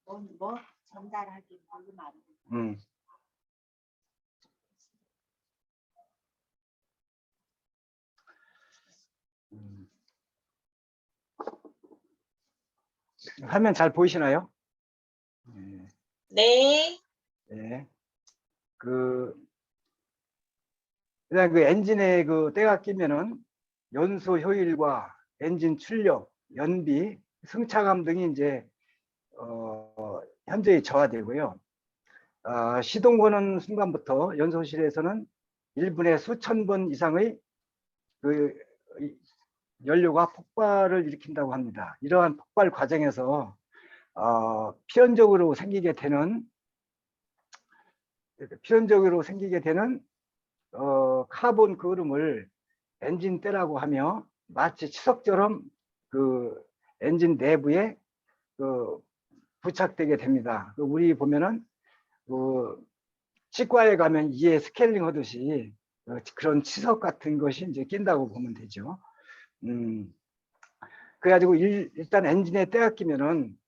뭐 전달하기 뭘로 말해. 화면 잘 보이시나요? 네. 네. 그냥 그 엔진에 그 때가 끼면은 연소 효율과 엔진 출력, 연비, 승차감 등이 이제 현저히 저하되고요. 시동 거는 순간부터 연소실에서는 1분에 수천 번 이상의 그 연료가 폭발을 일으킨다고 합니다. 이러한 폭발 과정에서 필연적으로 생기게 되는 카본 그을음을 엔진때라고 하며 마치 치석처럼 그 엔진 내부에 부착되게 됩니다. 우리 보면은 치과에 가면 이에 스케일링 하듯이 그런 치석 같은 것이 이제 낀다고 보면 되죠. 그래가지고 일단 엔진에 때가 끼면은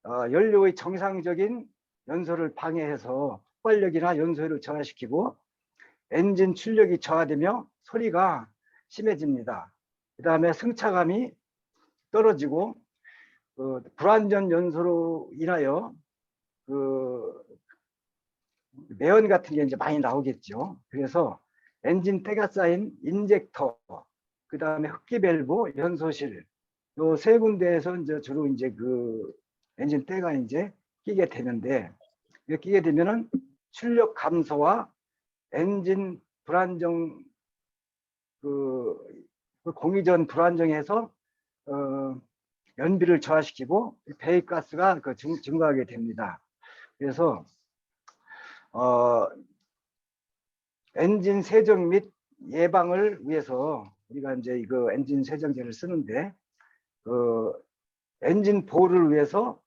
연료의 정상적인 연소를 방해해서 폭발력이나 연소율을 저하시키고 엔진 출력이 저하되며 소리가 심해집니다. 그 다음에 승차감이 떨어지고 불완전 연소로 인하여 매연 같은 게 이제 많이 나오겠죠. 그래서 엔진 때가 쌓인 인젝터, 그 다음에 흡기 밸브, 연소실 요 세 군데에서 이제 주로 이제 그 엔진 때가 이제 끼게 되는데, 끼게 되면은 출력 감소와 엔진 불안정 공기전 불안정해서 연비를 저하시키고 배기가스가 증가하게 됩니다. 그래서 엔진 세정 및 예방을 위해서 우리가 이제 이거 엔진 세정제를 쓰는데 엔진 보호를 위해서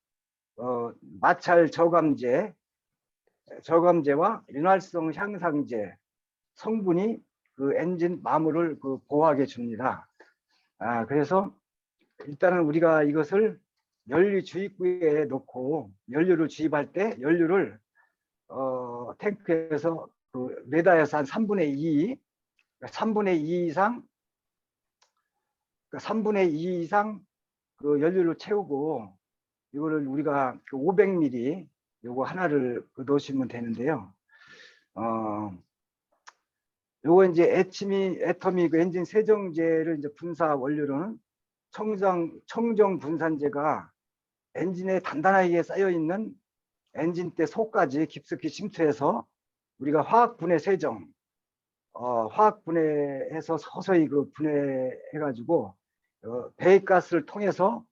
마찰 저감제와 윤활성 향상제 성분이 그 엔진 마모를 보호하게 줍니다. 그래서 일단은 우리가 이것을 연료 주입구에 놓고 연료를 주입할 때 연료를 탱크에서 레다에서 한 3분의 2 이상 3분의 2 이상 그 연료를 채우고 이거를 우리가 500ml 요거 하나를 넣으시면 되는데요. 요거 이제 애터미 엔진 세정제를 이제 분사 원료로는 청정 분산제가 엔진에 단단하게 쌓여 있는 엔진대 속까지 깊숙이 침투해서 우리가 화학 분해 세정, 화학 분해해서 서서히 그 분해해 가지고 배기가스를 통해서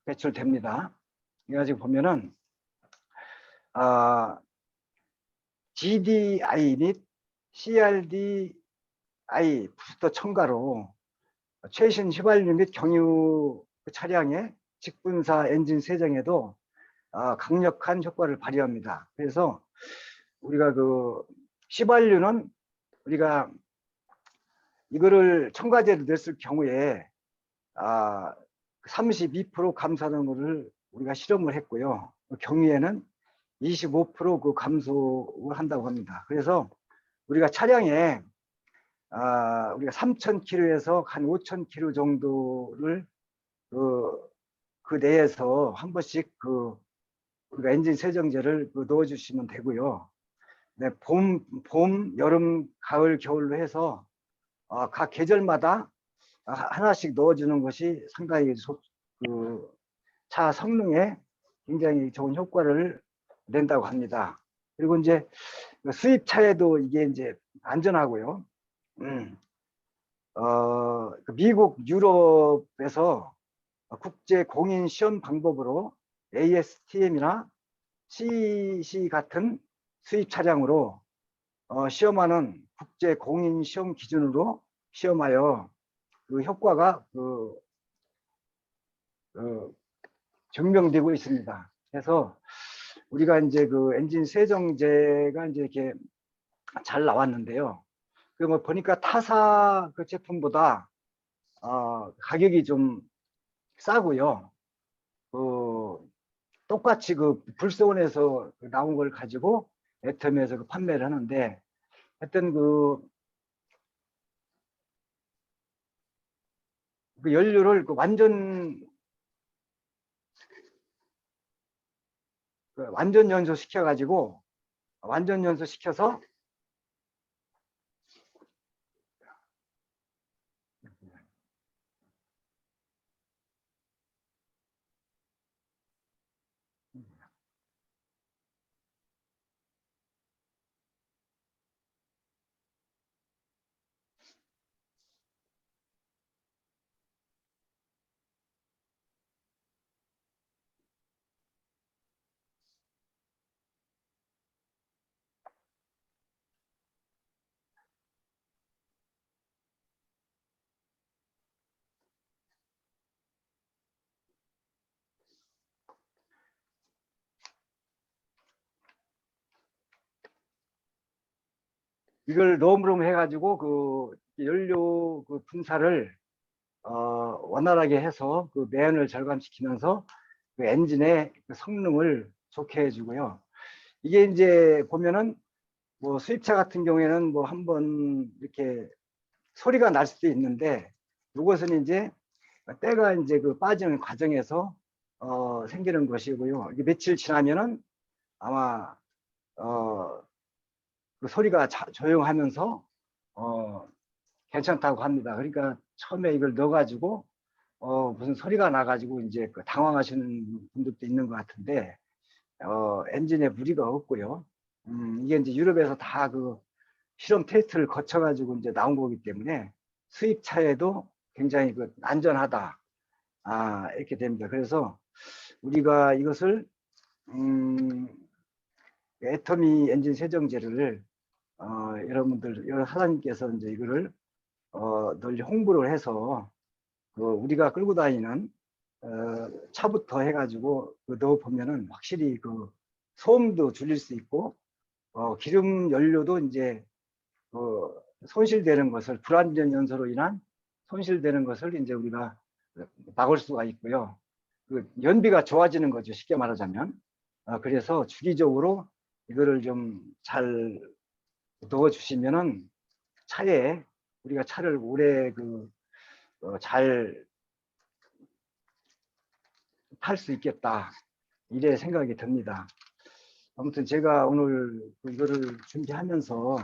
배출됩니다. 그래가지고 보면은 GDI 및 CRDI 부스터 첨가로 최신 휘발유 및 경유 차량의 직분사 엔진 세정에도 강력한 효과를 발휘합니다. 그래서 우리가 휘발유는 우리가 이거를 첨가제를 넣었을 경우에 32% 감소하는 것을 우리가 실험을 했고요. 경유에는 25% 감소를 한다고 합니다. 그래서 우리가 차량에 우리가 3,000km에서 한 5,000km 정도를 그 내에서 한 번씩 우리가 엔진 세정제를 넣어주시면 되고요. 네, 봄, 여름, 가을, 겨울로 해서 각 계절마다 하나씩 넣어주는 것이 상당히 차 성능에 굉장히 좋은 효과를 낸다고 합니다. 그리고 이제 수입차에도 이게 이제 안전하고요. 미국, 유럽에서 국제 공인 시험 방법으로 ASTM이나 CEC 같은 수입 차량으로 시험하는 국제 공인 시험 기준으로 시험하여 그 효과가 증명되고 있습니다. 그래서 우리가 이제 엔진 세정제가 이제 이렇게 잘 나왔는데요. 뭐 보니까 타사 제품보다 가격이 좀 싸고요. 똑같이 그 불소원에서 나온 걸 가지고 애텀에서 그 판매를 하는데, 하여튼 그 연료를 그 완전 연소 시켜가지고, 완전 연소 시켜서 이걸 너무너무 해가지고 그 연료 그 분사를 원활하게 해서 그 매연을 절감시키면서 그 엔진의 그 성능을 좋게 해주고요. 이게 이제 보면은 뭐 수입차 같은 경우에는 뭐 한번 이렇게 소리가 날 수도 있는데, 이것은 이제 때가 이제 그 빠지는 과정에서 생기는 것이고요. 이게 며칠 지나면은 아마 그 소리가 조용하면서 괜찮다고 합니다. 그러니까 처음에 이걸 넣어가지고 무슨 소리가 나가지고 이제 그 당황하시는 분들도 있는 것 같은데, 엔진에 무리가 없고요. 이게 이제 유럽에서 다 그 실험 테스트를 거쳐가지고 이제 나온 거기 때문에 수입차에도 굉장히 그 안전하다. 이렇게 됩니다. 그래서 우리가 이것을 애터미 엔진 세정제를 여러분들 여러 사장님께서 이제 이거를 널리 홍보를 해서 그 우리가 끌고 다니는 차부터 해가지고 넣어 보면은 확실히 그 소음도 줄일 수 있고 기름 연료도 이제 손실되는 것을, 불안전 연소로 인한 손실되는 것을 이제 우리가 막을 수가 있고요. 그 연비가 좋아지는 거죠, 쉽게 말하자면. 그래서 주기적으로 이거를 좀 잘 넣어 주시면은 차에, 우리가 차를 오래 잘 탈 수 있겠다, 이래 생각이 듭니다. 아무튼 제가 오늘 이거를 준비하면서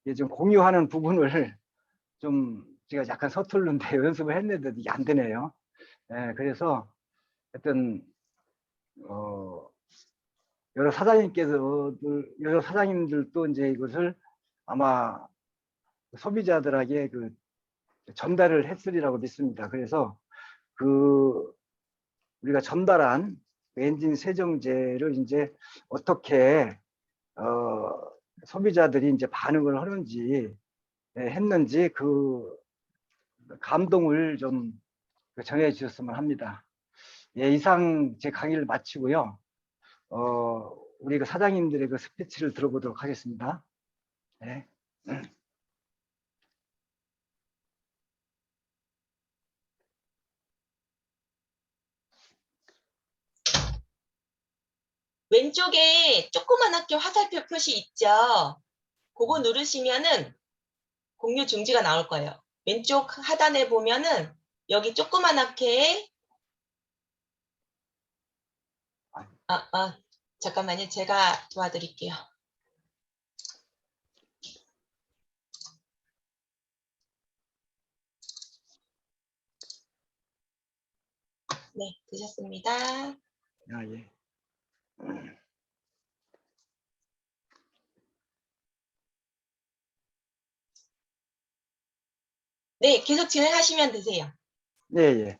이게 좀 공유하는 부분을 좀 제가 약간 서툴른데 연습을 했는데 이게 안 되네요. 그래서 하여튼 여러 사장님들도 이제 이것을 아마 소비자들에게 전달을 했으리라고 믿습니다. 그래서 우리가 전달한 엔진 세정제를 이제 어떻게 소비자들이 이제 반응을 하는지, 했는지 그 감동을 좀 전해 주셨으면 합니다. 예, 이상 제 강의를 마치고요. 우리 그 사장님들의 그 스피치를 들어보도록 하겠습니다. 네. 왼쪽에 조그만하게 화살표 표시 있죠? 그거 누르시면은 공유 중지가 나올 거예요. 왼쪽 하단에 보면은 여기 조그만하게 잠깐만요. 제가 도와드릴게요. 네, 되셨습니다. 예. 네, 계속 진행하시면 되세요. 예.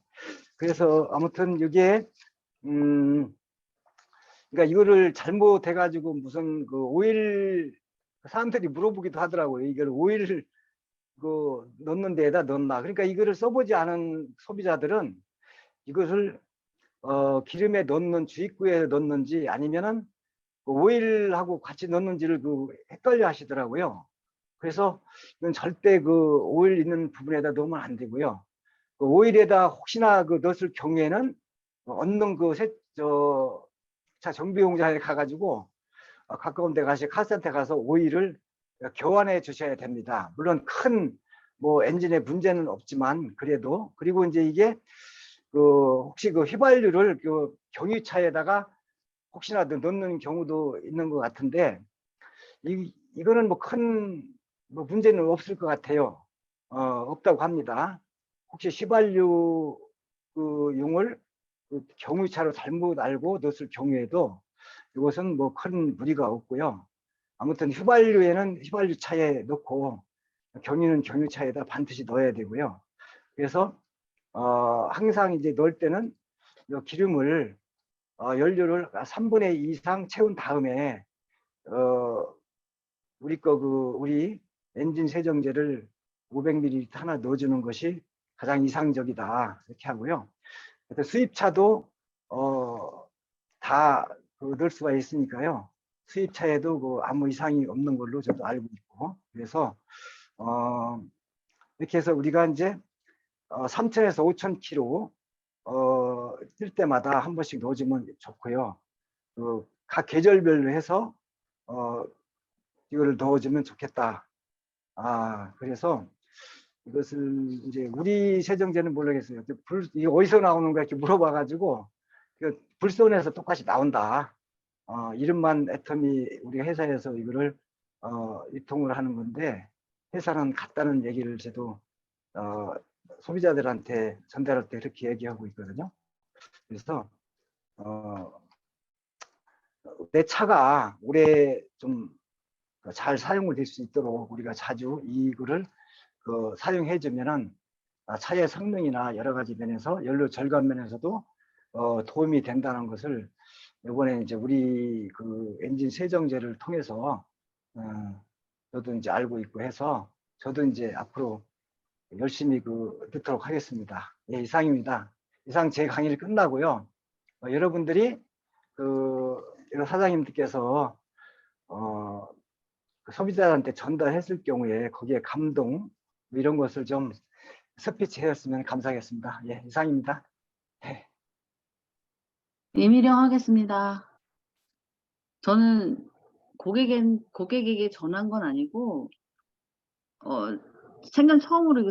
그래서 아무튼 이게 그러니까 이거를 잘못해가지고 무슨 그 오일, 사람들이 물어보기도 하더라고요. 이걸 오일을 넣는 데에다 넣나. 그러니까 이거를 써보지 않은 소비자들은 이것을 기름에 넣는, 주입구에 넣는지 아니면은 그 오일하고 같이 넣는지를 헷갈려 하시더라고요. 그래서 이건 절대 오일 있는 부분에다 넣으면 안 되고요. 오일에다 혹시나 넣었을 경우에는 얻는 차 정비 공장에 가가지고 가까운 데 가시 카센터에 가서 오일을 교환해 주셔야 됩니다. 물론 큰 뭐 엔진에 문제는 없지만 그래도. 그리고 이제 이게 혹시 그 휘발유를 그 경유차에다가 혹시나 넣는 경우도 있는 것 같은데 이거는 뭐 큰 뭐 문제는 없을 것 같아요. 없다고 합니다. 혹시 휘발유 그 용을 그 경유차로 잘못 알고 넣었을 경우에도 이것은 뭐 큰 무리가 없고요. 아무튼 휘발유에는 휘발유차에 넣고 경유는 경유차에다 반드시 넣어야 되고요. 그래서 항상 이제 넣을 때는 이 기름을 연료를 3분의 2 이상 채운 다음에 우리 엔진 세정제를 500ml 하나 넣어주는 것이 가장 이상적이다 이렇게 하고요. 수입차도 다 넣을 수가 있으니까요. 수입차에도 그 아무 이상이 없는 걸로 저도 알고 있고, 그래서 이렇게 해서 우리가 이제 3,000에서 5,000km 뛸 때마다 한 번씩 넣어주면 좋고요. 각 계절별로 해서 이거를 넣어주면 좋겠다. 그래서 이것을 이제 우리 세정제는 모르겠어요. 이게 어디서 나오는 거야 이렇게 물어봐가지고 불손에서 똑같이 나온다. 이름만 애터미 우리 회사에서 이거를 유통을 하는 건데 회사는 같다는 얘기를 저도 소비자들한테 전달할 때 그렇게 얘기하고 있거든요. 그래서 내 차가 오래 좀 잘 사용을 될 수 있도록 우리가 자주 이거를 사용해 주면은 차의 성능이나 여러 가지 면에서 연료 절감 면에서도 도움이 된다는 것을 이번에 이제 우리 그 엔진 세정제를 통해서 저도 이제 알고 있고 해서 저도 이제 앞으로 열심히 듣도록 하겠습니다. 예, 이상입니다. 이상 제 강의를 끝나고요. 여러분들이 이런 사장님들께서 소비자한테 전달했을 경우에 거기에 감동 이런 것을 좀 스피치 해줬으면 감사하겠습니다. 예, 이상입니다. 네. 임희령 하겠습니다. 저는 고객에게 전한 건 아니고, 생전 처음으로 이거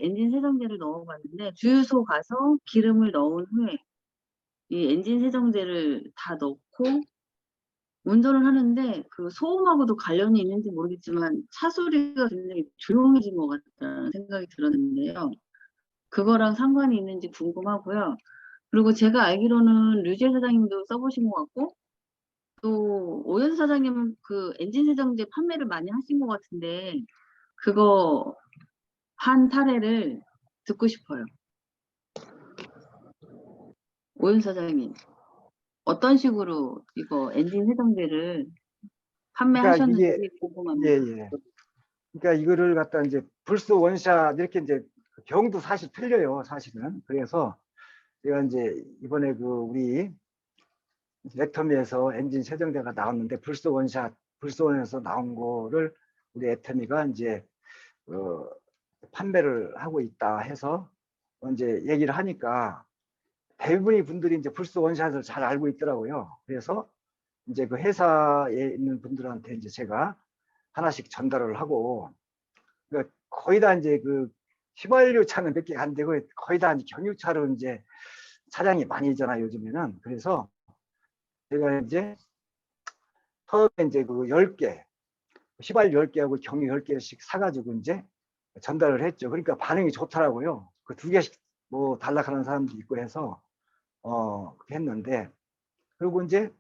엔진 세정제를 넣어봤는데, 주유소 가서 기름을 넣은 후에 이 엔진 세정제를 다 넣고 운전을 하는데 그 소음하고도 관련이 있는지 모르겠지만 차 소리가 굉장히 조용해진 것 같다는 생각이 들었는데요. 그거랑 상관이 있는지 궁금하고요. 그리고 제가 알기로는 류재 사장님도 써보신 것 같고, 또 오연 사장님은 그 엔진 세정제 판매를 많이 하신 것 같은데 그거 한 사례를 듣고 싶어요. 오연 사장님, 어떤 식으로 이거 엔진 세정제를 판매하셨는지 그러니까 궁금합니다. 예. 그러니까 이거를 갖다 이제 불소 원샷 이렇게 이제 경도 사실 틀려요, 사실은. 그래서 제가 이제 이번에 우리 애터미에서 엔진 세정제가 나왔는데 불소원에서 나온 거를 우리 애터미가 이제 판매를 하고 있다 해서 이제 얘기를 하니까 대부분의 분들이 이제 불소 원샷을 잘 알고 있더라고요. 그래서 이제 그 회사에 있는 분들한테 이제 제가 하나씩 전달을 하고, 그러니까 거의 다 이제 휘발유 차는 몇 개 안 되고 거의 다 이제 경유차로 이제 차량이 많이 있잖아요, 요즘에는. 그래서 제가 이제 처음에 이제 10개, 휘발유 10개하고 경유 10개씩 사가지고 이제 전달을 했죠. 그러니까 반응이 좋더라고요. 그 2개씩 뭐 달라하는 사람도 있고 해서 그렇게 했는데, 그리고 이제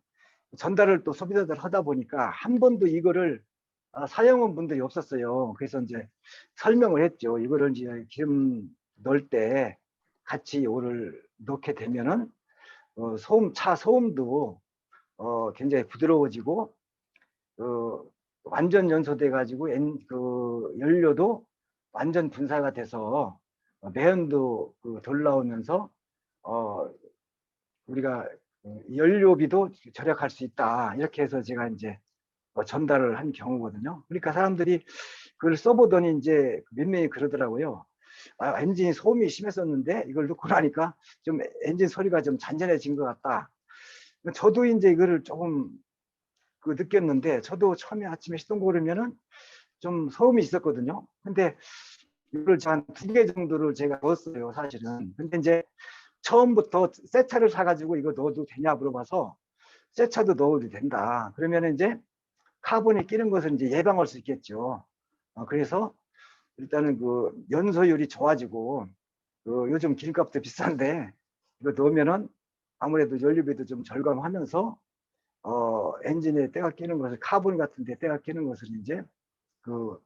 전달을 또 소비자들 하다 보니까 한 번도 이거를 사용한 분들이 없었어요. 그래서 이제 설명을 했죠. 이거를 이제 기름 넣을 때 같이 이거를 넣게 되면은 차 소음도 굉장히 부드러워지고 완전 연소돼 가지고 연료도 완전 분사가 돼서 매연도 덜 나오면서 우리가 연료비도 절약할 수 있다. 이렇게 해서 제가 이제 전달을 한 경우거든요. 그러니까 사람들이 그걸 써보더니 이제 몇 명이 그러더라고요. 엔진이 소음이 심했었는데 이걸 넣고 나니까 좀 엔진 소리가 좀 잔잔해진 것 같다. 저도 이제 이거를 조금 그 느꼈는데, 저도 처음에 아침에 시동 걸으면은 좀 소음이 있었거든요. 근데 이걸 한 2개 정도를 제가 넣었어요, 사실은. 근데 이제 처음부터 새 차를 사가지고 이거 넣어도 되냐 물어봐서 새 차도 넣어도 된다. 그러면 이제 카본이 끼는 것을 이제 예방할 수 있겠죠. 그래서 일단은 그 연소율이 좋아지고, 그 요즘 기름값도 비싼데 이거 넣으면은 아무래도 연료비도 좀 절감하면서 엔진에 때가 끼는 것을, 카본 같은 데 때가 끼는 것을 이제 그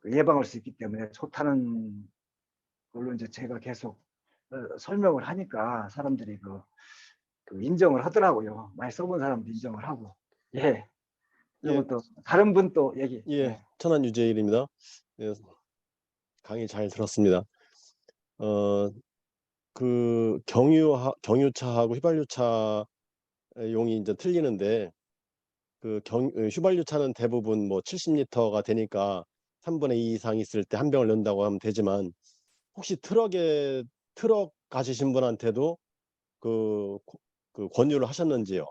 예방할 수 있기 때문에 좋다는 걸로 이제 제가 계속 설명을 하니까 사람들이 그 인정을 하더라고요. 많이 써본 사람도 인정을 하고. 예. 그리고 예. 또 다른 분 또 얘기. 예, 천안 유재일입니다. 예, 강의 잘 들었습니다. 그 경유차하고 휘발유차 용이 이제 틀리는데, 휘발유차는 대부분 뭐 70리터가 되니까 3분의 2 이상 있을 때 한 병을 넣는다고 하면 되지만, 혹시 트럭 가지신 분한테도 그 권유를 하셨는지요?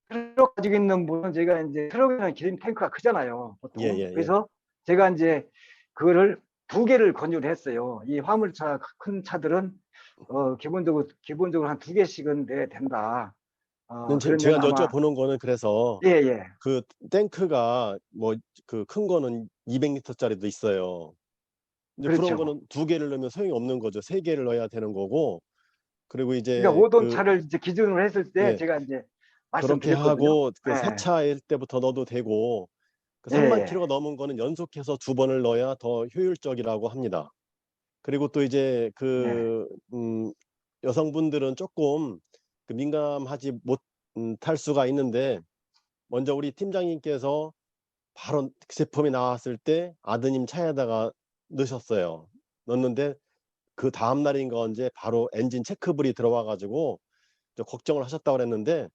트럭 가지고 있는 분은, 제가 이제 트럭에는 기름 탱크가 크잖아요, 보통. 예. 그래서 제가 이제 그거를 2개를 권유를 했어요. 이 화물차 큰 차들은 기본적으로 한 2개씩은 내야 된다. 제가 그러면 아마 여쭤보는 거는, 그래서 예. 그 탱크가 뭐 그 큰 거는 200리터짜리도 있어요. 근데 그런 그렇죠. 거는 2개를 넣으면 소용이 없는 거죠. 3개를 넣어야 되는 거고. 그리고 이제 그러니까 5톤 차를 이제 기준으로 했을 때 예, 제가 이제 그렇게 말씀드렸거든요. 하고 그 예. 4차일 때부터 넣어도 되고, 그 예. 3만 킬로가 넘은 거는 연속해서 2번을 넣어야 더 효율적이라고 합니다. 그리고 또 이제 여성분들은 조금 그 민감하지 못할 수가 있는데, 먼저 우리 팀장님께서 바로 제품이 나왔을 때 아드님 차에다가 넣으셨어요. 넣었는데 그 다음 날인가 언제 바로 엔진 체크불이 들어와 가지고 걱정을 하셨다고 그랬는데,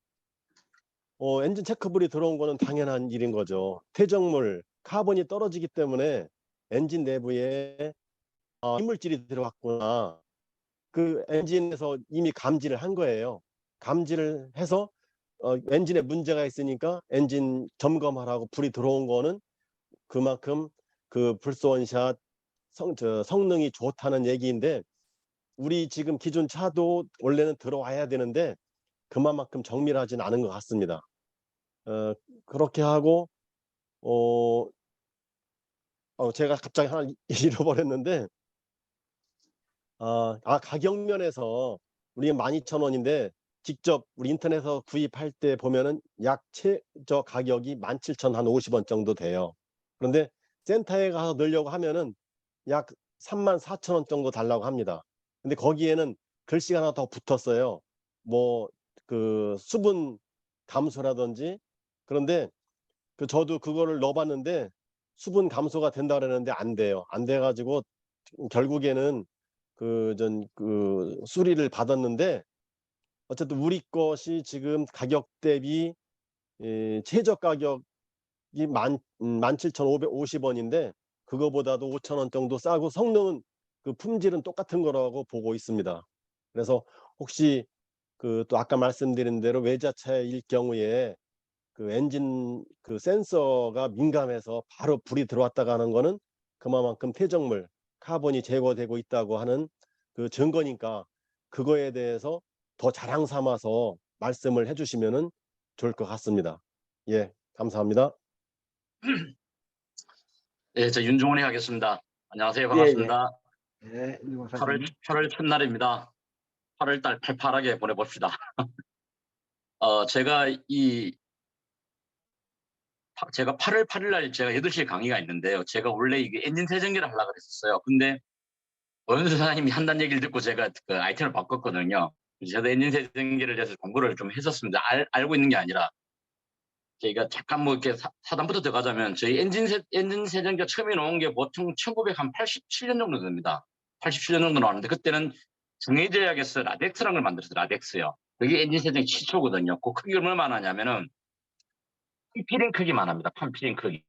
엔진 체크불이 들어온 거는 당연한 일인 거죠. 퇴적물, 카본이 떨어지기 때문에 엔진 내부에 이물질이 들어갔구나. 그 엔진에서 이미 감지를 한 거예요. 감지를 해서 엔진에 문제가 있으니까 엔진 점검하라고 불이 들어온 거는 그만큼 그 불소원샷 성능이 좋다는 얘기인데, 우리 지금 기존 차도 원래는 들어와야 되는데 그만큼 정밀하진 않은 것 같습니다. 그렇게 하고 제가 갑자기 하나 잃어버렸는데, 가격 면에서 우리가 12,000원인데 직접 우리 인터넷에서 구입할 때 보면은 약 최저 가격이 17,050원 정도 돼요. 그런데 센터에 가서 넣으려고 하면은 약 34,000원 정도 달라고 합니다. 근데 거기에는 글씨가 하나 더 붙었어요. 뭐 그 수분 감소라든지. 그런데 저도 그거를 넣어봤는데 수분 감소가 된다 그러는데 안 돼요. 안 돼가지고 결국에는 수리를 받았는데, 어쨌든 우리 것이 지금 가격 대비 최저 가격이 17,550원인데 그거보다도 5,000원 정도 싸고, 성능은 그 품질은 똑같은 거라고 보고 있습니다. 그래서 혹시 또 아까 말씀드린 대로 외제차일 경우에 그 엔진 그 센서가 민감해서 바로 불이 들어왔다가 하는 거는 그만큼 퇴적물, 카본이 제거되고 있다고 하는 그 증거니까, 그거에 대해서 더 자랑 삼아서 말씀을 해주시면은 좋을 것 같습니다. 예, 감사합니다. 네, 저 윤종원이 하겠습니다. 안녕하세요. 예. 반갑습니다. 예. 8월 첫날입니다. 8월달 팔팔하게 보내봅시다. 제가 8월 8일날 제가 8시에 강의가 있는데요. 제가 원래 이게 엔진 세정기를 하려고 그랬었어요. 근데 오연수 사장님이 한다는 얘기를 듣고 제가 그 아이템을 바꿨거든요. 저도 엔진 세정기를 해서 공부를 좀 했었습니다. 알고 있는 게 아니라. 저희가 잠깐 뭐 이렇게 사단부터 들어가자면, 저희 엔진 세정기가 처음에 나온 게 보통 1987년 정도 됩니다. 87년 정도 나왔는데, 그때는 중해제약에서 라덱스라는 걸 만들었어요. 라덱스요. 그게 엔진 세정기 시초거든요. 그 크기가 얼마나 하냐면은 판피링 크기만 합니다. 판피링 크기.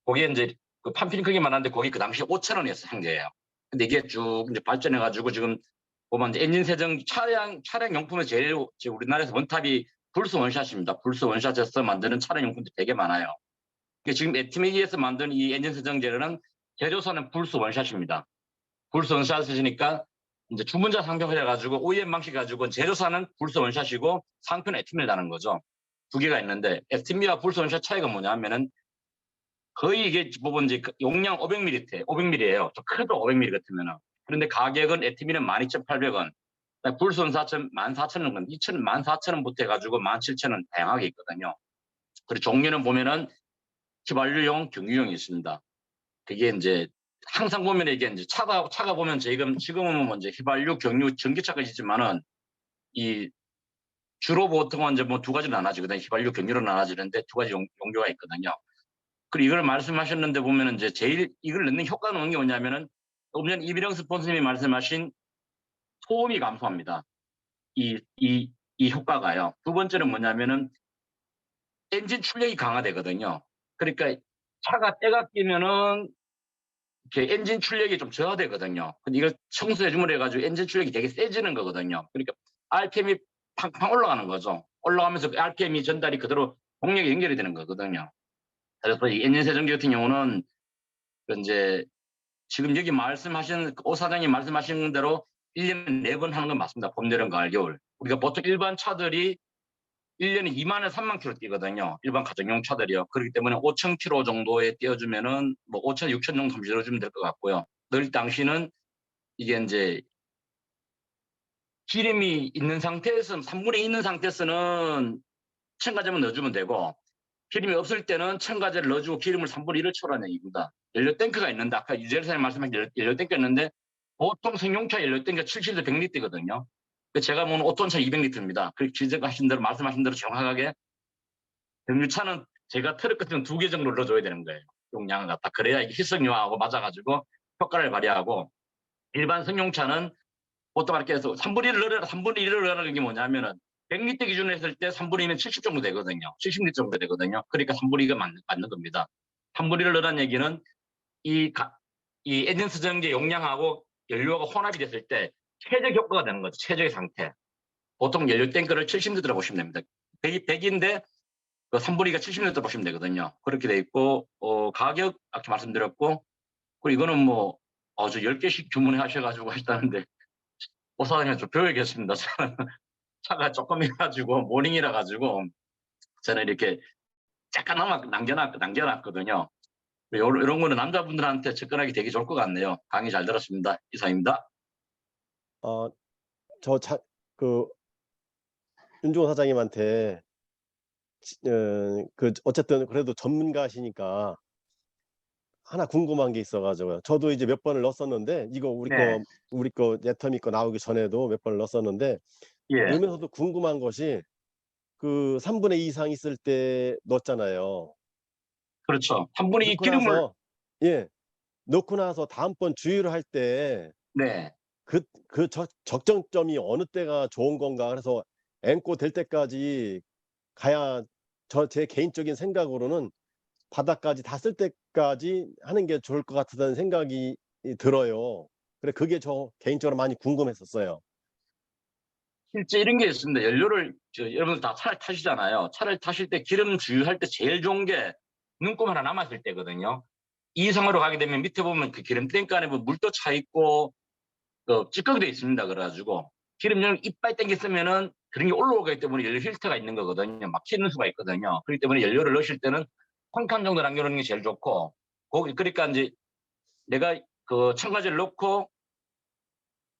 거기에 이제 그 판피링 크기만 하는데 거기 그 당시에 5,000원이었어요. 상대예요. 근데 이게 쭉 이제 발전해가지고 지금 보면 이제 엔진 세정 차량 용품은 제일 우리나라에서 원탑이 불스 원샷입니다. 불스 원샷에서 만드는 차량 용품들이 되게 많아요. 지금 에티미지에서 만든 이 엔진 세정제는 제조사는 불스 원샷입니다. 불스 원샷이니까 이제 주문자 상표를 해가지고 OEM 방식 가지고 제조사는 불스 원샷이고 상표는 에티미라는 거죠. 두 개가 있는데 에티미와 불스 원샷 차이가 뭐냐면은 거의 이게 보면 이제 용량 500ml예요. 좀 크도 500ml 같으면은. 그런데 가격은 에티미는 12,800원, 불스 원샷은 14,000원, 14,000원부터 해가지고 17,000원 다양하게 있거든요. 그리고 종류는 보면은 휘발유용, 경유용이 있습니다. 그게 이제 항상 보면 이게 이제 차가 보면 지금은 뭐 이제 휘발유, 경유, 전기차가 있지만은 이 주로 보통은 이제 뭐 두 가지로 나눠지거든요. 휘발유, 경유로 나눠지는데 두 가지 용도가 있거든요. 그리고 이걸 말씀하셨는데 보면은 이제 제일 이걸 넣는 효과는 어떤 게 뭐냐면은 오면 이비령 스폰서님이 말씀하신 소음이 감소합니다. 이 효과가요. 두 번째는 뭐냐면은 엔진 출력이 강화되거든요. 그러니까 차가 때가 끼면은 이렇게 엔진 출력이 좀 저하되거든요. 근데 이걸 청소해주면 해가지고 엔진 출력이 되게 세지는 거거든요. 그러니까 RPM이 팡팡 올라가는 거죠. 올라가면서 그 RPM이 전달이 그대로 동력에 연결이 되는 거거든요. 그래서 이 엔진 세정기 같은 경우는 이제 지금 여기 말씀하신 오 사장님 말씀하신 대로 1년에 4번 하는 건 맞습니다. 봄, 여름, 가을, 겨울. 우리가 보통 일반 차들이 1년에 2만에서 3만 킬로 뛰거든요. 일반 가정용 차들이요. 그렇기 때문에 5천 킬로 정도에 띄워주면은 뭐 5천, 6천 정도 밀어주면 될 것 같고요. 넣을 당시는 이게 이제 기름이 있는 상태에서 3분의 2 있는 상태에서는 첨가제만 넣어주면 되고 기름이 없을 때는 첨가제를 넣어주고 기름을 3분의 1을 채우라는 얘기입니다. 연료 탱크가 있는데 아까 유재열 사장님 말씀하신 연료 탱크가 있는데 보통 승용차 연료 탱크가 70에서 100리터거든요. 제가 보는 5톤차 200리터입니다. 그리고 지적하신 대로 말씀하신 대로 정확하게 경유차는 제가 트럭 같은 2개 정도 넣어줘야 되는 거예요. 용량을 갖다. 그래야 이게 희석유하고 맞아가지고 효과를 발휘하고 일반 승용차는 보통 이렇게 해서 3분의 1을 넣어라, 3분의 1을 넣으라는 게 뭐냐면은 100리터 기준으로 했을 때 3분의 2는 70 정도 되거든요. 70리터 정도 되거든요. 그러니까 3분의 2가 맞는 겁니다. 3분의 1을 넣으라는 얘기는 이 엔진 수정제 용량하고 연료가 혼합이 됐을 때 최적 효과가 되는 거죠. 최적의 상태. 보통 연료 탱크를 70리터로 보시면 됩니다. 100인데 그 3분의 2가 70리터 보시면 되거든요. 그렇게 돼 있고 가격 아까 말씀드렸고 그리고 이거는 뭐 저 10개씩 주문해 하셔가지고 하셨다는데 오사장님 좀 배워야겠습니다. 차가 조금 해가지고 모닝이라 가지고 저는 이렇게 잠깐만 남겨놨거든요. 이런 거는 남자분들한테 접근하기 되게 좋을 것 같네요. 강의 잘 들었습니다. 이상입니다. 윤종호 사장님한테 어쨌든 그래도 전문가시니까 하나 궁금한 게 있어가지고요. 저도 이제 몇 번을 넣었었는데 이거 우리 거 네터미 거 나오기 전에도 몇 번을 넣었었는데 넣으면서도 궁금한 것이 그 3분의 2 이상 있을 때 넣었잖아요. 그렇죠. 3분의 2 넣고 기름을 나서, 넣고 나서 다음번 주유를 할 때 그 적정점이 어느 때가 좋은 건가. 그래서 앵꼬 될 때까지 가야 제 개인적인 생각으로는 바닥까지 다 쓸 때까지 하는 게 좋을 것 같다는 생각이 들어요. 그래 그게 저 개인적으로 많이 궁금했었어요. 실제 이런 게 있습니다. 연료를 여러분들 다 차를 타시잖아요. 차를 타실 때 기름 주유할 때 제일 좋은 게 눈곱 하나 남았을 때거든요. 이 이상으로 가게 되면 밑에 보면 그 기름 탱크 안에 물도 차 있고 찌꺼기도 있습니다. 그래가지고 기름을 이빨 땡겨 쓰면은 그런 게 올라오기 때문에 연료 필터가 있는 거거든요. 막히는 수가 있거든요. 그렇기 때문에 연료를 넣으실 때는 한 칸 정도 남겨놓는 게 제일 좋고 그러니까 이제 내가 그 첨가제를 넣고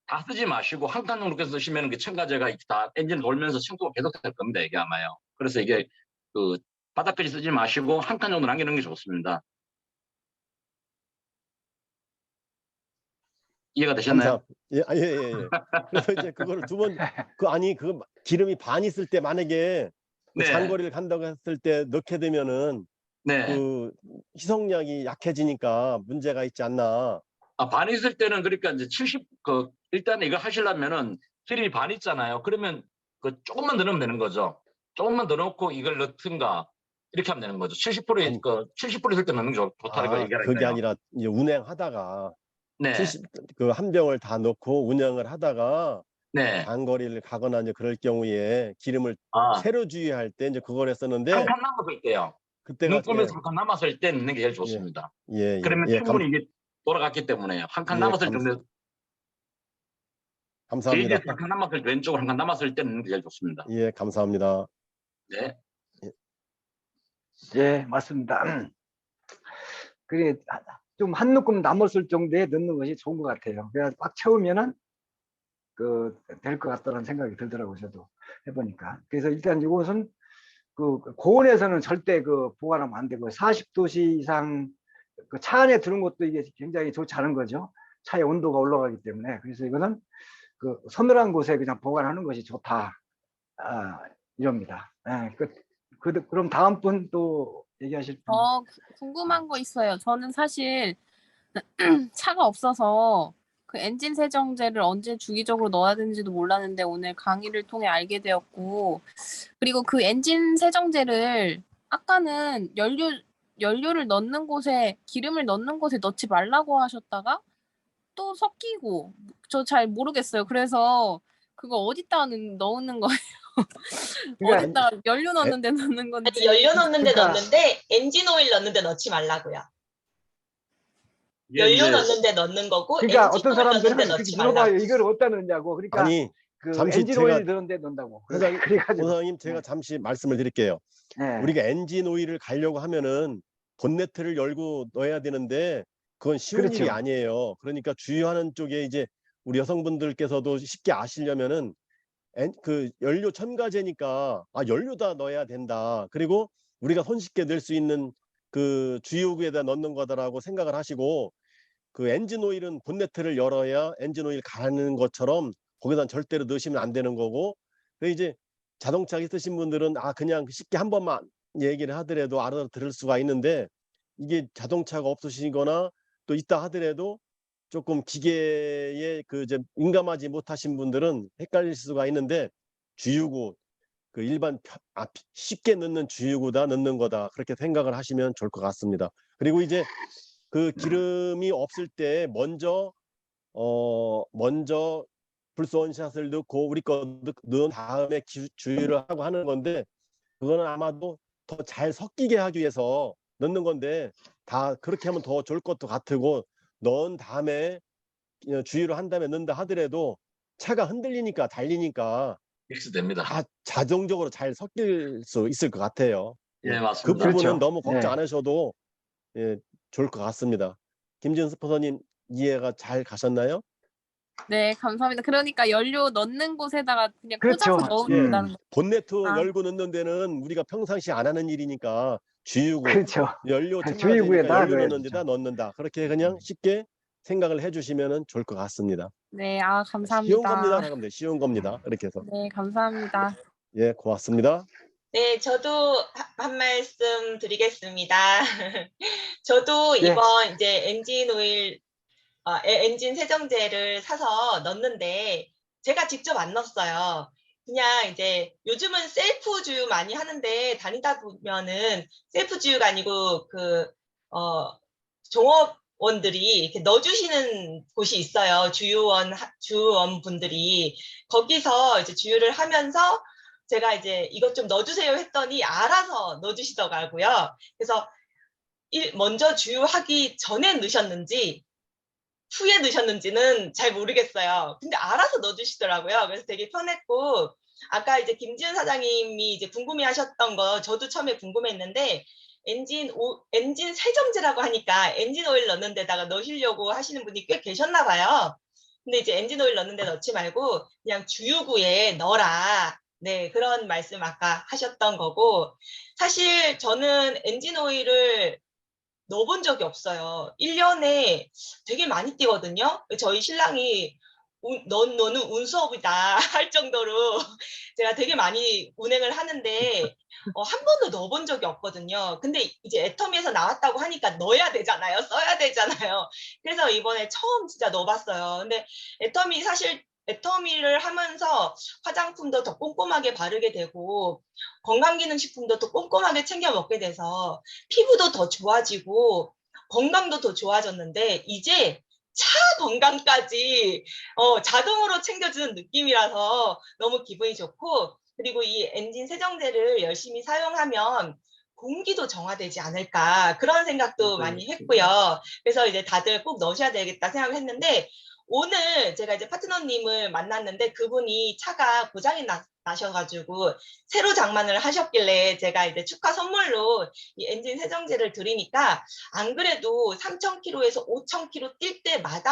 다 쓰지 마시고 한 칸 정도 쓰시면 그 첨가제가 다 엔진 돌면서 청소가 계속 될 겁니다. 이게 아마요. 그래서 이게 그 바닥까지 쓰지 마시고 한 칸 정도 남겨놓는 게 좋습니다. 이해가 되셨나요? 예. 그래서 이제 그거를 두 번, 그 기름이 반 있을 때 만약에 그 장거리를 간다고 했을 때 넣게 되면은 그 희석량이 약해지니까 문제가 있지 않나. 반 있을 때는 그러니까 이제 70, 일단 이거 하시려면은 기름이 반 있잖아요. 그러면 조금만 더 넣으면 되는 거죠. 조금만 더 넣고 이걸 넣든가 이렇게 하면 되는 거죠. 70% 있을 때 넣는 게 좋다는 거 얘기하는 거예요. 그게 아니라 이제 운행하다가 네. 70, 그 한 병을 다 넣고 운영을 하다가 네. 장거리를 가거나 이제 그럴 경우에 기름을 아, 새로 주유할 때 이제 그걸 했었는데 한 칸 남았을 때요. 그때가 눈 뜨면서 한 칸 남았을 때 넣는 게 제일 예, 좋습니다. 예, 예, 그러면 예, 충분히 이게 돌아갔기 때문에 한 칸 예, 남았을 정도 감사합니다. 제일 한 칸 남았을 때 왼쪽으로 한 칸 남았을 때 넣는 게 제일 좋습니다. 예, 감사합니다. 네. 예, 맞습니다. 그게 좀 한 묶음 남았을 정도에 넣는 것이 좋은 것 같아요. 그래야 꽉 채우면은 될 것 같다는 생각이 들더라고요. 저도 해보니까. 그래서 일단 이것은 고온에서는 절대 보관하면 안 되고 40도씨 이상 차 안에 두는 것도 이게 굉장히 좋지 않은 거죠. 차의 온도가 올라가기 때문에. 그래서 이거는 서늘한 곳에 그냥 보관하는 것이 좋다. 이럽니다. 예, 그럼 다음 분 또 얘기하실 분. 궁금한 거 있어요. 저는 사실 차가 없어서 그 엔진 세정제를 언제 주기적으로 넣어야 되는지도 몰랐는데 오늘 강의를 통해 알게 되었고, 그리고 그 엔진 세정제를 아까는 연료를 넣는 곳에, 기름을 넣는 곳에 넣지 말라고 하셨다가 또 섞이고, 저 잘 모르겠어요. 그래서 그거 어디다 넣는 거예요? 그러니까 어디다 연료 넣는 데 넣는 건지. 아니, 연료 넣는 데 그러니까- 넣는데 엔진 오일 넣는 데 넣지 말라고요. 이게 연료 이제 넣는 데 넣는 거고 그러니까 엔진 어떤 오일 넣는 데 사람들은 넣지 그렇게 말라고. 물어봐요. 이걸 어디다 넣냐고. 그러니까 아니, 잠시 엔진 제가 오일 넣은 데 넣는다고. 그래가지고. 호사님 제가 잠시 말씀을 드릴게요. 네. 우리가 엔진 오일을 가려고 하면은 본네트를 열고 넣어야 되는데 그건 쉬운 그렇죠. 일이 아니에요. 그러니까 주유하는 쪽에 이제 우리 여성분들께서도 쉽게 아시려면은 그 연료 첨가제니까 연료다 넣어야 된다. 그리고 우리가 손쉽게 넣을 수 있는 그 주유구에다 넣는 거다라고 생각을 하시고, 그 엔진 오일은 본네트를 열어야 엔진 오일 가는 것처럼 거기다 절대로 넣으시면 안 되는 거고, 그래서 이제 자동차 있으신 분들은 그냥 쉽게 한 번만 얘기를 하더라도 알아들을 수가 있는데, 이게 자동차가 없으시거나 또 있다 하더라도 조금 기계에 이제 민감하지 못하신 분들은 헷갈릴 수가 있는데, 주유구 그 일반 쉽게 넣는 주유구다 넣는 거다 그렇게 생각을 하시면 좋을 것 같습니다. 그리고 이제 그 기름이 없을 때 먼저 불소 원샷을 넣고 우리 거 넣은 다음에 주유를 하고 하는 건데, 그거는 아마도 더 잘 섞이게 하기 위해서 넣는 건데, 다 그렇게 하면 더 좋을 것도 같고, 넣은 다음에 주유를 한 다음에 넣는다 하더라도 차가 흔들리니까 달리니까 믹스됩니다. 다 자동적으로 잘 섞일 수 있을 것 같아요. 예, 그 맞습니다. 부분은 그렇죠. 너무 걱정 네. 안 하셔도 좋을 것 같습니다. 김지은 스포서님 이해가 잘 가셨나요? 네, 감사합니다. 그러니까 연료 넣는 곳에다가 그냥 그렇죠. 꽂아서 넣으면 된다는 거. 본네트 아. 열고 넣는 데는 우리가 평상시 안 하는 일이니까 주유구, 그렇죠. 연료 첨가되니까 주유구에다 연료 넣어야 넣는 되죠. 데다 넣는다. 그렇게 그냥 쉽게 생각을 해주시면 좋을 것 같습니다. 네, 쉬운 감사합니다. 겁니다, 여러분들. 쉬운 겁니다. 이렇게 해서. 네, 감사합니다. 예, 고맙습니다. 네, 저도 한 말씀 드리겠습니다. 저도 예. 이번 이제 엔진 오일, 엔진 세정제를 사서 넣는데 제가 직접 안 넣었어요. 그냥 이제 요즘은 셀프 주유 많이 하는데 다니다 보면은 셀프 주유가 아니고 종업원들이 이렇게 넣어주시는 곳이 있어요. 주유원 분들이 거기서 이제 주유를 하면서 제가 이제 이것 좀 넣어주세요 했더니 알아서 넣어주시더라고요. 그래서 먼저 주유하기 전에 넣으셨는지 후에 넣으셨는지는 잘 모르겠어요. 근데 알아서 넣어주시더라고요. 그래서 되게 편했고, 아까 이제 김지은 사장님이 이제 궁금해하셨던 거 저도 처음에 궁금했는데, 엔진 세정제라고 하니까 엔진 오일 넣는 데다가 넣으시려고 하시는 분이 꽤 계셨나 봐요. 근데 이제 엔진 오일 넣는 데 넣지 말고 그냥 주유구에 넣어라. 네, 그런 말씀 아까 하셨던 거고, 사실 저는 엔진 오일을 넣어본 적이 없어요. 1년에 되게 많이 뛰거든요. 저희 신랑이 너는 운수업이다 할 정도로 제가 되게 많이 운행을 하는데 한 번도 넣어본 적이 없거든요. 근데 이제 애터미에서 나왔다고 하니까 넣어야 되잖아요. 써야 되잖아요. 그래서 이번에 처음 진짜 넣어봤어요. 근데 애터미를 하면서 화장품도 더 꼼꼼하게 바르게 되고 건강기능식품도 더 꼼꼼하게 챙겨 먹게 돼서 피부도 더 좋아지고 건강도 더 좋아졌는데 이제 차 건강까지 자동으로 챙겨주는 느낌이라서 너무 기분이 좋고, 그리고 이 엔진 세정제를 열심히 사용하면 공기도 정화되지 않을까 그런 생각도 많이 했고요. 그래서 이제 다들 꼭 넣으셔야 되겠다 생각을 했는데, 오늘 제가 이제 파트너님을 만났는데 그분이 차가 고장이 나셔가지고 새로 장만을 하셨길래 제가 이제 축하 선물로 이 엔진 세정제를 드리니까, 안 그래도 3,000km에서 5,000km 뛸 때마다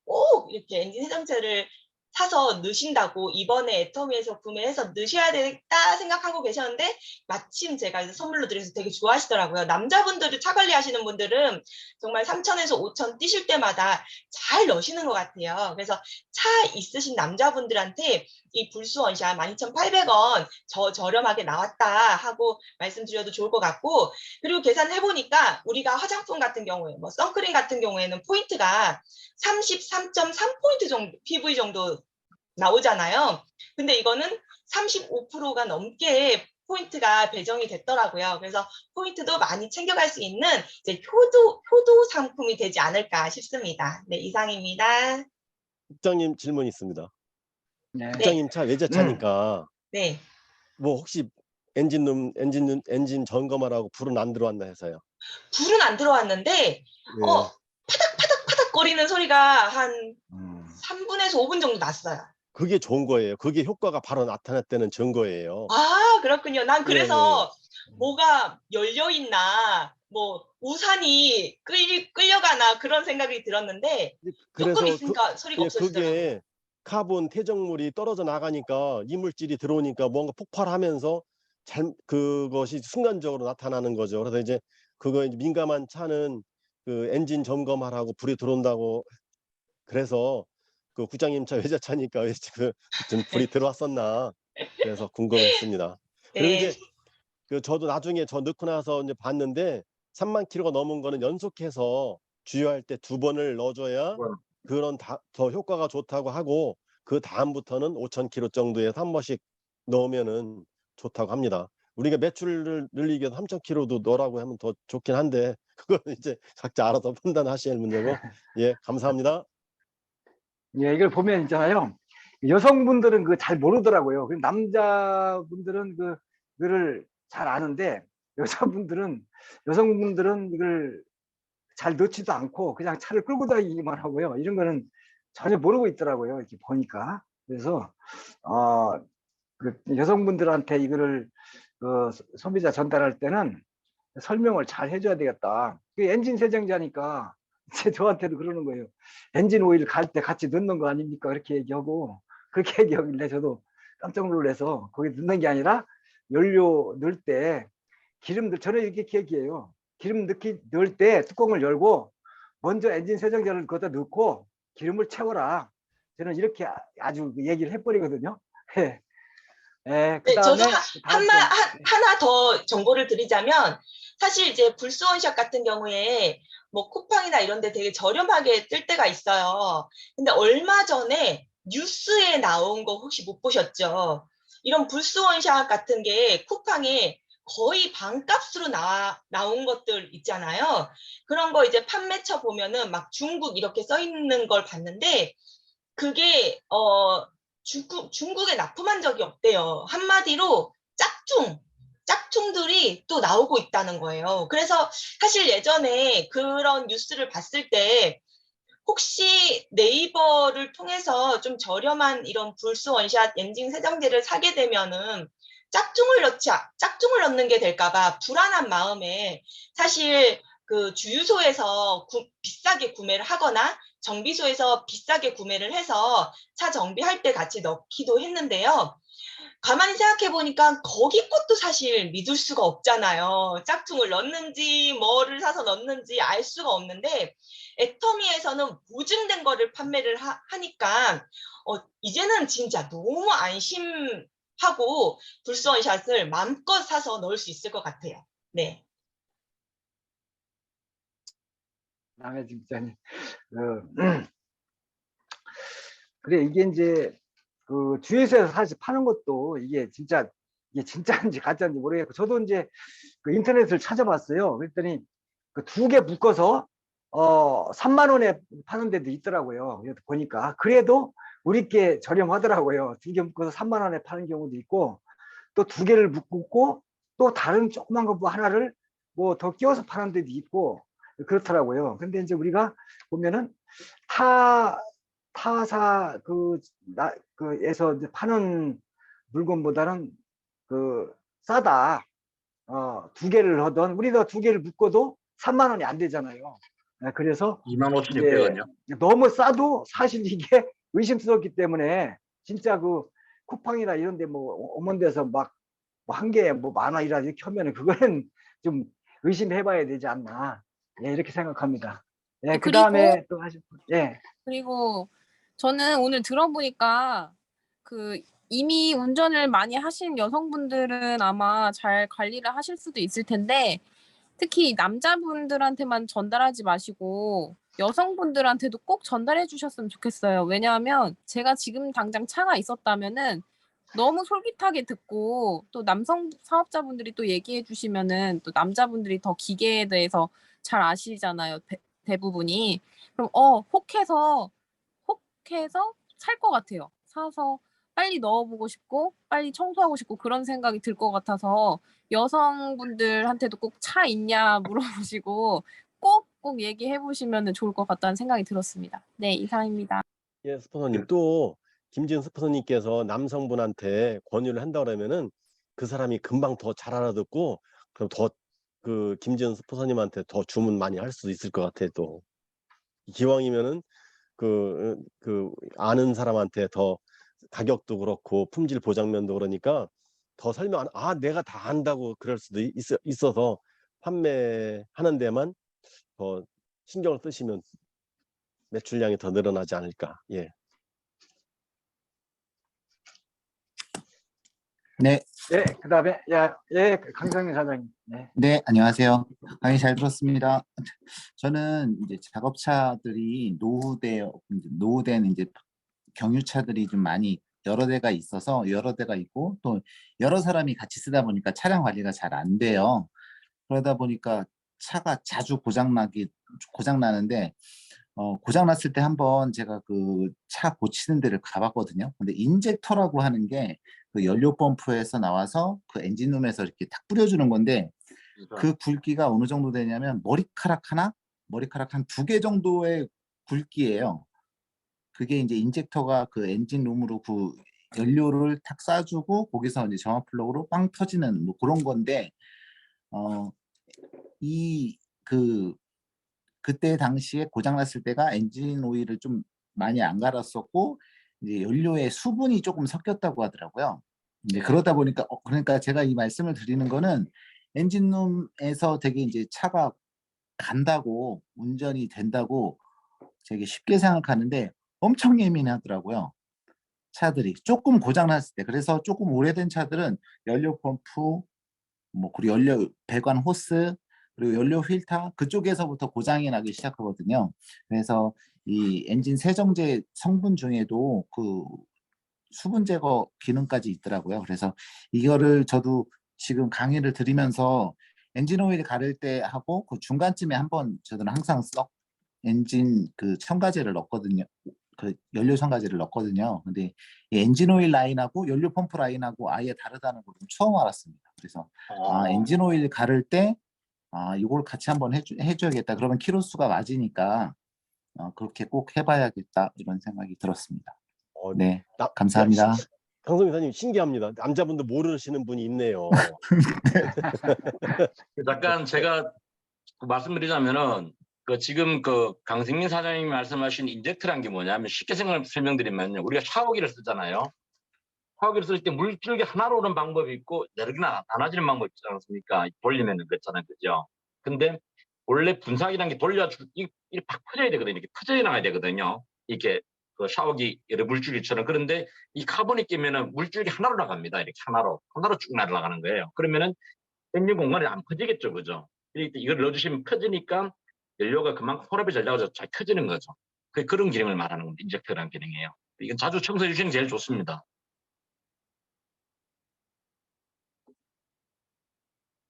꼭 이렇게 엔진 세정제를 사서 넣으신다고, 이번에 애터미에서 구매해서 넣으셔야 되겠다 생각하고 계셨는데 마침 제가 이제 선물로 드려서 되게 좋아하시더라고요. 남자분들이 차 관리하시는 분들은 정말 3,000에서 5,000 뛰실 때마다 잘 넣으시는 것 같아요. 그래서 차 있으신 남자분들한테 이 불수 원샷 12,800원 저렴하게 나왔다 하고 말씀드려도 좋을 것 같고, 그리고 계산해 보니까 우리가 화장품 같은 경우에 뭐 선크림 같은 경우에는 포인트가 33.3포인트 정도, PV 정도 나오잖아요. 근데 이거는 35%가 넘게 포인트가 배정이 됐더라고요. 그래서 포인트도 많이 챙겨갈 수 있는 이제 효도 상품이 되지 않을까 싶습니다. 네, 이상입니다. 국장님 질문 있습니다. 네. 국장님 차 외제차니까 네. 뭐 혹시 엔진 점검하라고 불은 안 들어왔나 해서요. 불은 안 들어왔는데 예. 파닥파닥 거리는 소리가 한 음. 3분에서 5분 정도 났어요. 그게 좋은 거예요. 그게 효과가 바로 나타났다는 증거예요. 아, 그렇군요. 난 예, 그래서 뭐가 열려 있나, 뭐 우산이 끌려가나 그런 생각이 들었는데 그래서 조금 있으니까 소리가 없어지더라고요. 그게 카본 퇴적물이 떨어져 나가니까 이물질이 들어오니까 뭔가 폭발하면서 그것이 순간적으로 나타나는 거죠. 그래서 이제 그거 이제 민감한 차는 그 엔진 점검하라고 불이 들어온다고, 그래서 그 국장님 차 외제차니까 왜 지금 좀 불이 들어왔었나 그래서 궁금했습니다. 그리고 네. 이제 그 저도 나중에 저 넣고 나서 이제 봤는데 3만 킬로가 넘은 거는 연속해서 주유할 때 2번을 넣어줘야 그런 더 효과가 좋다고 하고, 그 다음부터는 5,000km 정도에서 한 번씩 넣으면은 좋다고 합니다. 우리가 매출을 늘리기 위해서 3,000km도 넣으라고 하면 더 좋긴 한데 그건 이제 각자 알아서 판단하셔야 할 문제고. 예, 감사합니다. 예, 이걸 보면 있잖아요. 여성분들은 그 잘 모르더라고요. 남자분들은 그거를 잘 아는데 여성분들은 이걸 잘 넣지도 않고 그냥 차를 끌고 다니기만 하고요. 이런 거는 전혀 모르고 있더라고요. 이렇게 보니까. 그래서 그 여성분들한테 이거를 소비자 전달할 때는 설명을 잘 해줘야 되겠다. 그 엔진 세정자니까 저한테도 그러는 거예요. 엔진 오일 갈 때 같이 넣는 거 아닙니까? 그렇게 얘기하고, 그렇게 얘기하길래 저도 깜짝 놀라서, 거기 넣는 게 아니라 연료 넣을 때 저는 이렇게 얘기해요. 기름 넣을 때 뚜껑을 열고 먼저 엔진 세정제를 거기다 넣고 기름을 채워라. 저는 이렇게 아주 얘기를 해버리거든요. 예. 네, 그다음에 저도 하나 더 정보를 드리자면, 사실 이제 불스원샷 같은 경우에 뭐 쿠팡이나 이런 데 되게 저렴하게 뜰 때가 있어요. 근데 얼마 전에 뉴스에 나온 거 혹시 못 보셨죠? 이런 불스원샷 같은 게 쿠팡에 거의 반값으로 나온 것들 있잖아요. 그런 거 이제 판매처 보면은 막 중국 이렇게 써 있는 걸 봤는데, 그게 중국에 납품한 적이 없대요. 한마디로 짝퉁들이 또 나오고 있다는 거예요. 그래서 사실 예전에 그런 뉴스를 봤을 때 혹시 네이버를 통해서 좀 저렴한 이런 불스 원샷 엔진 세정제를 사게 되면은 짝퉁을 넣는 게 될까봐 불안한 마음에 사실 그 주유소에서 비싸게 구매를 하거나 정비소에서 비싸게 구매를 해서 차 정비할 때 같이 넣기도 했는데요. 가만히 생각해 보니까 거기 것도 사실 믿을 수가 없잖아요. 짝퉁을 넣는지 뭐를 사서 넣는지 알 수가 없는데, 애터미에서는 보증된 거를 판매를 하니까 이제는 진짜 너무 안심하고 불스원샷을 마음껏 사서 넣을 수 있을 것 같아요. 네. 남의 직장이 그래, 이게 이제 그 주유소에서 사실 파는 것도 이게 진짜인지 가짜인지 모르겠고, 저도 이제 그 인터넷을 찾아봤어요. 그랬더니 그 2개 묶어서 3만 원에 파는 데도 있더라고요. 그래서 보니까 그래도 우리께 저렴하더라고요. 2개 묶어서 3만 원에 파는 경우도 있고, 또 2개를 묶고 또 다른 조그만 거 뭐 하나를 뭐 더 끼워서 파는 데도 있고 그렇더라고요. 근데 이제 우리가 보면은 타사 그에서 파는 물건보다는 그 싸다. 2개를 하던 우리가 2개를 묶어도 3만 원이 안 되잖아요. 그래서 25,600원요. 너무 싸도 사실 이게 의심스럽기 때문에 진짜 그 쿠팡이나 이런 데 뭐 어먼 데서 막 한 개에 뭐 만 원이라 이렇게 하면은 그거는 좀 의심해 봐야 되지 않나. 예, 이렇게 생각합니다. 예, 그 다음에 또 하실 분. 예. 그리고 저는 오늘 들어보니까 그 이미 운전을 많이 하신 여성분들은 아마 잘 관리를 하실 수도 있을 텐데 특히 남자분들한테만 전달하지 마시고 여성분들한테도 꼭 전달해 주셨으면 좋겠어요. 왜냐하면 제가 지금 당장 차가 있었다면은 너무 솔깃하게 듣고 또 남성 사업자분들이 또 얘기해 주시면은 또 남자분들이 더 기계에 대해서 잘 아시잖아요. 대부분이. 그럼 혹해서 살 것 같아요. 사서 빨리 넣어보고 싶고 빨리 청소하고 싶고 그런 생각이 들 것 같아서 여성분들한테도 꼭 차 있냐 물어보시고 꼭 얘기해 보시면 좋을 것 같다는 생각이 들었습니다. 네, 이상입니다. 예, 스포너님 또 김지은 스포너님께서 남성분한테 권유를 한다 그러면은 그 사람이 금방 더 잘 알아듣고 그럼 더 그 김지은 스포너님한테 더 주문 많이 할 수도 있을 것 같아요. 또 기왕이면은 그 아는 사람한테 더 가격도 그렇고 품질 보장면도 그러니까 더 설명 내가 다 안다고 그럴 수도 있어서 판매하는 데만 더 신경을 쓰시면 매출량이 더 늘어나지 않을까. 예. 네, 예, 그 다음에 강성민 사장님. 네. 네, 안녕하세요. 강의 잘 들었습니다. 저는 이제 작업차들이 노후된 이제 경유차들이 좀 많이 여러 대가 있어서 여러 대가 있고 또 여러 사람이 같이 쓰다 보니까 차량 관리가 잘 안 돼요. 그러다 보니까 차가 자주 고장나는데 고장났을 때 한번 제가 그 차 고치는 데를 가봤거든요. 근데 인젝터라고 하는 게 그 연료 펌프에서 나와서 그 엔진룸에서 이렇게 탁 뿌려주는 건데 그 굵기가 어느 정도 되냐면 머리카락 한 2개 정도의 굵기예요. 그게 이제 인젝터가 그 엔진룸으로 그 연료를 탁 쏴주고 거기서 이제 점화 플러그로 빵 터지는 뭐 그런 건데 그때 당시에 고장났을 때가 엔진 오일을 좀 많이 안 갈았었고 이제 연료에 수분이 조금 섞였다고 하더라고요. 이제 그러다 보니까 그러니까 제가 이 말씀을 드리는 거는 엔진룸에서 되게 이제 차가 간다고 운전이 된다고 되게 쉽게 생각하는데 엄청 예민하더라고요. 차들이 조금 고장났을 때. 그래서 조금 오래된 차들은 연료 펌프 뭐 그리고 연료 배관 호스 그리고 연료 필터 그쪽에서부터 고장이 나기 시작하거든요. 그래서 이 엔진 세정제 성분 중에도 그 수분 제거 기능까지 있더라고요. 그래서 이거를 저도 지금 강의를 드리면서 엔진 오일 가를 때 하고 그 중간쯤에 한번 저는 항상 엔진 그 첨가제를 넣거든요. 그 연료 첨가제를 넣거든요. 근데 이 엔진 오일 라인하고 연료 펌프 라인하고 아예 다르다는 걸 처음 알았습니다. 그래서 엔진 오일 가를 때 이걸 같이 한번 해줘야겠다. 그러면 키로수가 맞으니까 그렇게 꼭 해봐야겠다 이런 생각이 들었습니다. 네, 감사합니다. 강성민 사님 신기합니다. 남자분도 모르시는 분이 있네요. 잠깐 제가 말씀드리자면은 지금 그 강승민 사장님이 말씀하신 인젝터란 게 뭐냐면 쉽게 설명드리면요. 우리가 샤워기를 쓰잖아요. 샤워기를 쓸 때 물줄기 하나로 오는 방법이 있고 여러 개나 나눠지는 방법이 있지 않습니까? 돌리면은 그렇잖아요. 그죠? 근데 원래 분사기라는 게 이렇게 팍 퍼져야 되거든요. 이렇게 퍼져 나가야 되거든요. 이렇게 그 샤워기 여러 물줄기처럼. 그런데 이 카본이 끼면은 물줄기 하나로 나갑니다. 이렇게 하나로 쭉 날아가는 거예요. 그러면은 엔진 공간이 안 퍼지겠죠. 그죠? 이걸 넣어주시면 펴지니까 연료가 그만큼 혼합이 잘 나가서 잘 펴지는 거죠. 그런 기능을 말하는 겁니다. 인젝터라는 기능이에요. 이건 자주 청소해 주시는 게 제일 좋습니다.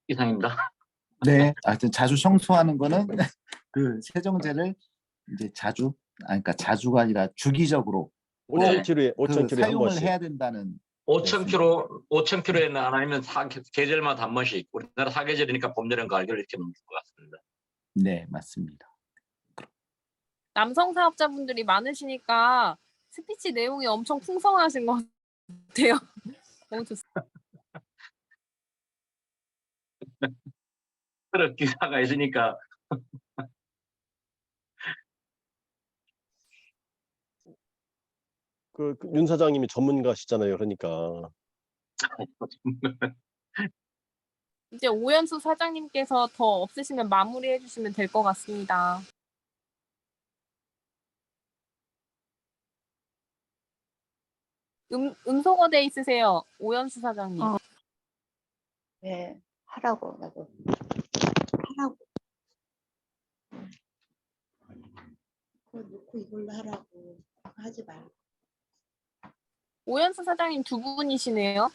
이상입니다. 네, 하여튼 자주 청소하는 거는 그 세정제를 이제 자주, 그러니까 자주가 아니라 주기적으로 5,000km에 그 5,000km에 한 사용을 번씩. 해야 된다는 5,000km에는 안 아니면 계절마다 한 번씩. 우리나라 사계절이니까 봄, 여름, 가을, 겨울 이렇게 먹을 것 같습니다. 네, 맞습니다. 남성 사업자분들이 많으시니까 스피치 내용이 엄청 풍성하신 것 같아요. 너무 좋습니다. 그런 기사가 있으니까 윤 사장님이 전문가시잖아요. 그러니까. 이제 오연수 사장님께서 더 없으시면 마무리해 주시면 될 것 같습니다. 음소거돼 있으세요, 오연수 사장님. 네, 하라고 나도 하라고. 그거 놓고 이걸로 하라고. 그거 하지 말고. 오연수 사장님 두 분이시네요.